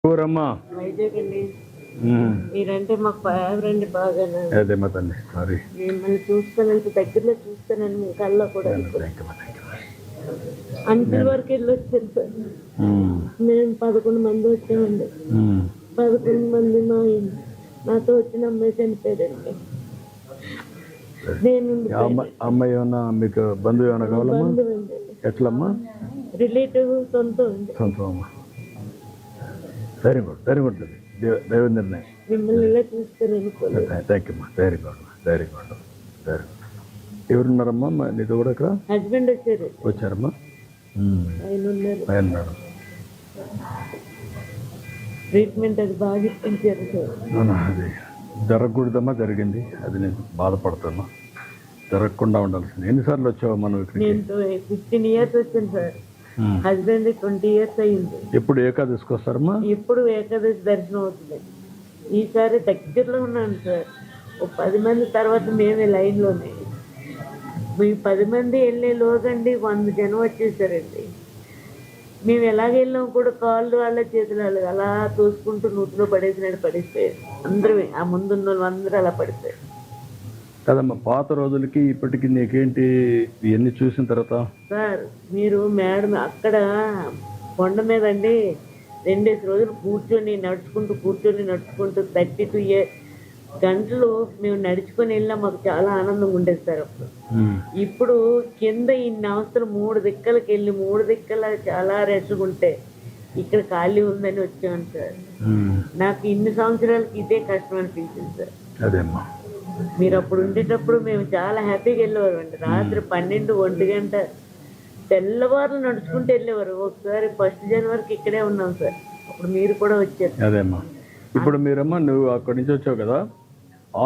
ఊరమ్మా వైజాగ్ అండి. మీరంటే మాకు ఫేవరెట్ బాగా. అదే మా తల్లి సారీ. మిమ్మల్ని చూస్తానంటే దగ్గరలో చూస్తానని మీ కళ్ళలో కూడా అంచుల వరకు వెళ్ళి వచ్చాను సార్. మేము 11 మంది వచ్చామండి. 11 మంది నాతో వచ్చిన అమ్మాయి చనిపోయారండి. నేను అమ్మాయి ఏమన్నా మీకు బంధువు ఏమన్నా కావాలమ్మా? బంధువండి. ఎట్లమ్మా? రిలేటివ్ సొంతం అండి. సొంతం అమ్మా. Very good very good. దైవ నిర్ణయం. మిమ్మల్ని ఇలా చూస్తాను అనుకోలేదు. థ్యాంక్ యూ అమ్మా. Very good very good very good. ఎవరున్నారమ్మా నీతో కూడా ఇక్కడ? హస్బెండ్ వచ్చారు. వచ్చారమ్మా? ఆయన ఉన్నారు. ఆయన ఉన్నాడు. ట్రీట్మెంట్ అది బాగా ఇప్పించారు సార్. అది జరగకూడదమ్మా, జరిగింది. అది నేను బాధపడుతున్నా. జరగకుండా ఉండాల్సింది. ఎన్నిసార్లు వచ్చావమ్మా నువ్వు ఇక్కడికి? నేను 15 years వచ్చాను సార్. హస్బెండ్ 20 years అయ్యింది. ఎప్పుడు ఏకాదశికి వస్తారమ్మా? ఎప్పుడు ఏకాదశి దర్శనం అవుతుంది. ఈసారి దగ్గరలో ఉన్నాను సార్. ఓ 10 మంది తర్వాత మేమే లైన్లోనే. మీ 10 మంది వెళ్ళే లోగండి 100 జనం వచ్చేసారండి. మేము ఎలాగ వెళ్ళాం కూడా కాళ్ళు వాళ్ళ చేతులు వాళ్ళు అలా తోసుకుంటూ నూతిలో పడేసినట్టు పడిపోయారు. అందరూ ఆ ముందున్న వాళ్ళు అందరూ అలా పడిపోయారు. కదమ్మా, పాత రోజులకి ఇప్పటికి నీకేంటి ఇవన్నీ చూసిన తర్వాత? సార్ మీరు మేడం అక్కడ కొండ మీద అండి 2 రోజులు కూర్చొని నడుచుకుంటూ 32 గంటలు మేము నడుచుకొని వెళ్ళినా మాకు చాలా ఆనందంగా ఉండేది సార్. అప్పుడు ఇప్పుడు కింద ఇన్ని అవస్థలు 3 దిక్కలకి వెళ్ళి 3 దిక్కల చాలా రెస్ట్గా ఉంటే ఇక్కడ ఖాళీ ఉందని వచ్చాను సార్. నాకు ఇన్ని సంవత్సరాలకి ఇదే కష్టం అనిపించింది సార్. అదేమ్మా, మీరు అప్పుడు ఉండేటప్పుడు మేము చాలా హ్యాపీగా వెళ్ళేవారు అండి. రాత్రి 12, 1 గంట తెల్లవారులు నడుచుకుంటూ వెళ్ళేవారు. ఒకసారి 1 జనవరికి ఇక్కడే ఉన్నాం సార్. అప్పుడు మీరు కూడా వచ్చారు. అదేమ్మా. ఇప్పుడు మీరమ్మా నువ్వు అక్కడి నుంచి వచ్చావు కదా,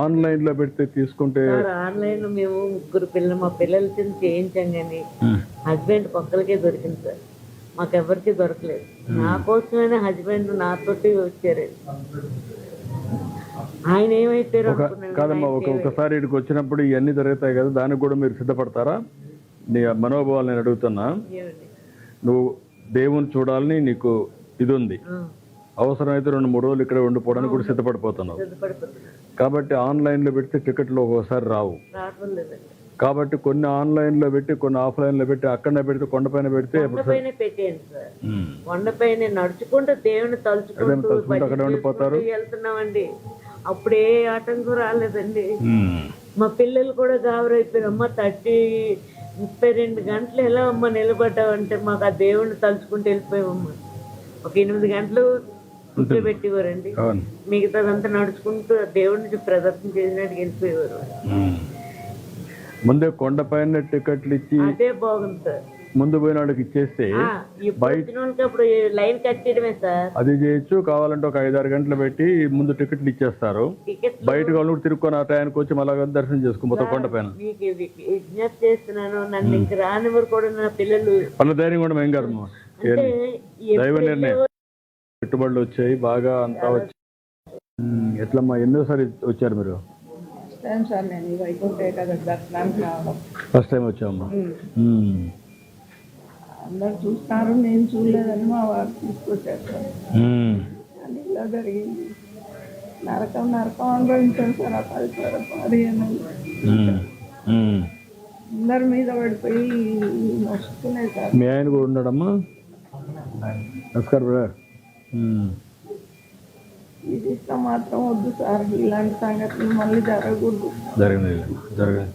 ఆన్లైన్లో పెడితే తీసుకుంటే? ఆన్లైన్లో మేము 3 పిల్లలు మా పిల్లల కింద చేయించాం కానీ హస్బెండ్ పక్కలకే దొరికింది సార్. మాకెవరికి దొరకలేదు. నా కోసమైనా హస్బెండ్ నాతోటి వచ్చారు. ఆయన ఏమైతే కాదమ్మా, ఒకసారి ఇక్కడికి వచ్చినప్పుడు ఇవన్నీ జరుగుతాయి కదా, దానికి కూడా మీరు సిద్ధపడతారా? నీ మనోభావాలు నేను అడుగుతున్నా. నువ్వు దేవుని చూడాలని నీకు ఇది ఉంది, అవసరమైతే 2-3 రోజులు ఇక్కడ ఉండిపోవడానికి కూడా సిద్ధపడిపోతున్నావు. కాబట్టి ఆన్లైన్లో పెడితే టికెట్లు ఒక్కోసారి రావు. కాబట్టి కొన్ని ఆన్లైన్లో పెట్టి కొన్ని ఆఫ్లైన్లో పెట్టి అక్కడనే పెడితే కొండపైన పెడితే పెట్టేయండి సార్. కొండపైన నడుచుకుంటూ దేవుని తలుచుకుంటూ అక్కడ ఉండిపోతారు. వెళ్తున్నామండి. అప్పుడే ఆటంకం రాలేదండి. మా పిల్లలు కూడా గాబరైపోయారు. అమ్మ 32 గంటలు ఎలా అమ్మ నిలబడ్డావంటే మాకు ఆ దేవుడిని తలుచుకుంటూ వెళ్ళిపోయామమ్మా. ఒక 8 గంటలు కూర్చోబెట్టేవారండి. మిగతాదంతా నడుచుకుంటూ దేవుడిని ప్రదర్శన చేసినట్టు వెళ్ళిపోయేవారు. ముందే కొండపైన టికెట్లు ఇచ్చి అదే బాగుంది సార్. ముందు పోయిన వాళ్ళకి ఇచ్చేస్తే అప్పుడు లైన్ కట్టడమే సార్. అది చేయొచ్చు. కావాలంటే ఒక 5-6 గంటలు పెట్టి ముందు టికెట్లు ఇచ్చేస్తారు. బయట వాళ్ళు తిరుక్కొని ఆ టైంకి వచ్చి మళ్ళా దర్శనం చేసుకుంటారు కొండపైన. విజ్ఞప్తి చేస్తున్నాను, నన్ను ఇంక రానివారు కూడా నా పిల్లలు వాళ్ళ ధైర్యం కూడా ఏం కాదు. దైవ నిర్ణయం. పెట్టుబడులు వచ్చాయి బాగా, అంతా వచ్చాయి. ఎట్లమ్మా, ఎన్నోసారి వచ్చారు మీరు? ఫస్ట్ టైం వచ్చామమ్మా. అందరు చూస్తారు, నేను చూడలేదని మా వారు తీసుకొచ్చారు. అది ఇలా జరిగింది. నరకం అనుభవించారు సార్. ఆ 15 అందరి మీద పడిపోయి వస్తున్నాయి సార్. మీ ఆయన కూడా ఉన్నాడమ్మా? నమస్కారం బ్రదర్. ఇది ఇష్టం మాత్రం వద్దు సార్. ఇలాంటి సంగతులు మళ్ళీ జరగకూడదు. జరగదు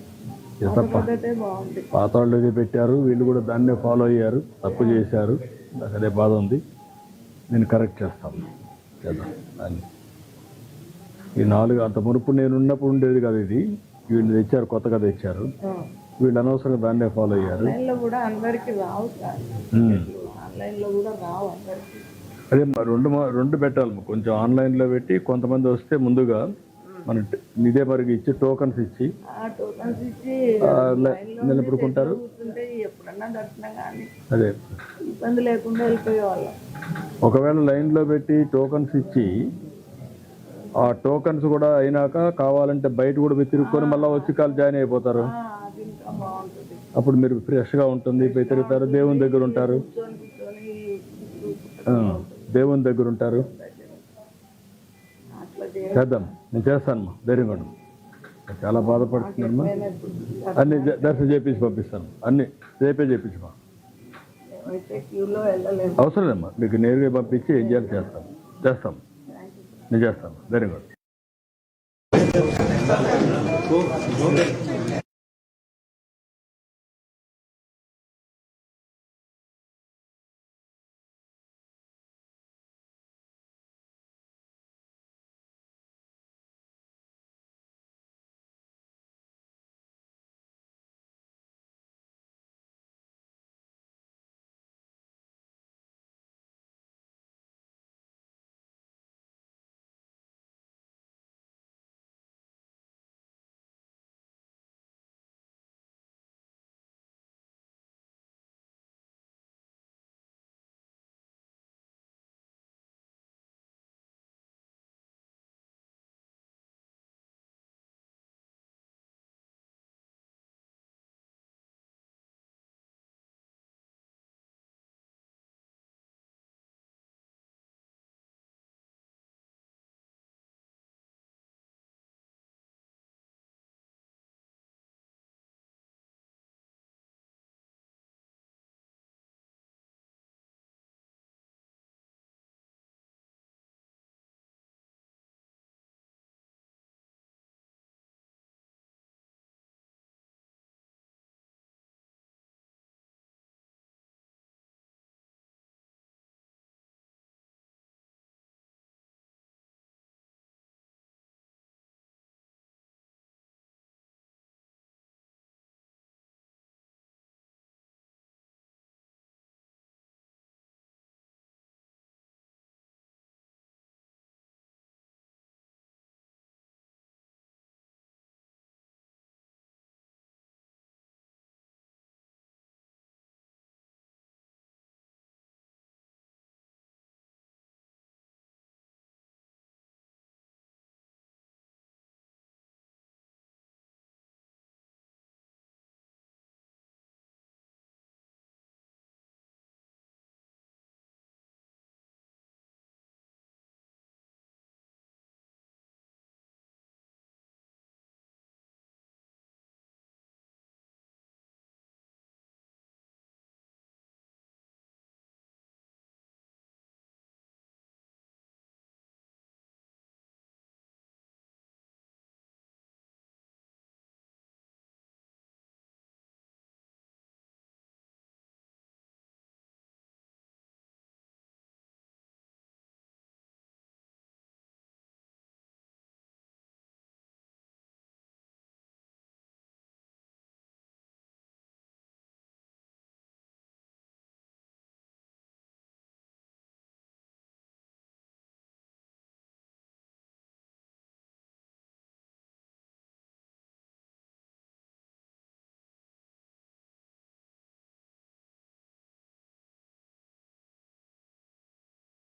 బాగుంది. పాత వాళ్ళు ఇది పెట్టారు, వీళ్ళు కూడా దాన్నే ఫాలో అయ్యారు, తప్పు చేశారు. నాకు అదే బాధ ఉంది. నేను కరెక్ట్ చేస్తాను చేద్దాం. ఈ 4 అంత మునుపు నేను ఉన్నప్పుడు ఉండేది కదా ఇది. వీళ్ళు తెచ్చారు, కొత్తగా తెచ్చారు. వీళ్ళు అనవసరంగా దాన్నే ఫాలో అయ్యారు. అదే 2 పెట్టాలి. కొంచెం ఆన్లైన్లో పెట్టి కొంతమంది వస్తే ముందుగా మన ఇదే మరికి ఇచ్చి టోకన్స్ ఇచ్చి నిలబడుకుంటారు. అదే ఇబ్బంది లేకుండా వెళ్ళిపోయేవాళ్ళం. ఒకవేళ లైన్లో పెట్టి టోకన్స్ ఇచ్చి ఆ టోకన్స్ కూడా అయినాక కావాలంటే బయట కూడా తిరుక్కొని మళ్ళీ వచ్చి కాలు జాయిన్ అయిపోతారు. అప్పుడు మీరు ఫ్రెష్గా ఉంటుంది, తిరుగుతారు, దేవుని దగ్గర ఉంటారు. చేద్దాం, నేను చేస్తానమ్మా, ధైర్యంగా ఉండు. చాలా బాధపడుతున్నామ్మా. అన్ని దర్శనం చేపించి పంపిస్తాను, అన్ని రేపే చేయించమా. అవసరం లేమ్మా, మీకు నేరుగా పంపించి ఏం చేయాలి చేస్తాం, నేను చేస్తాను, ధైర్యంగా ఉండు.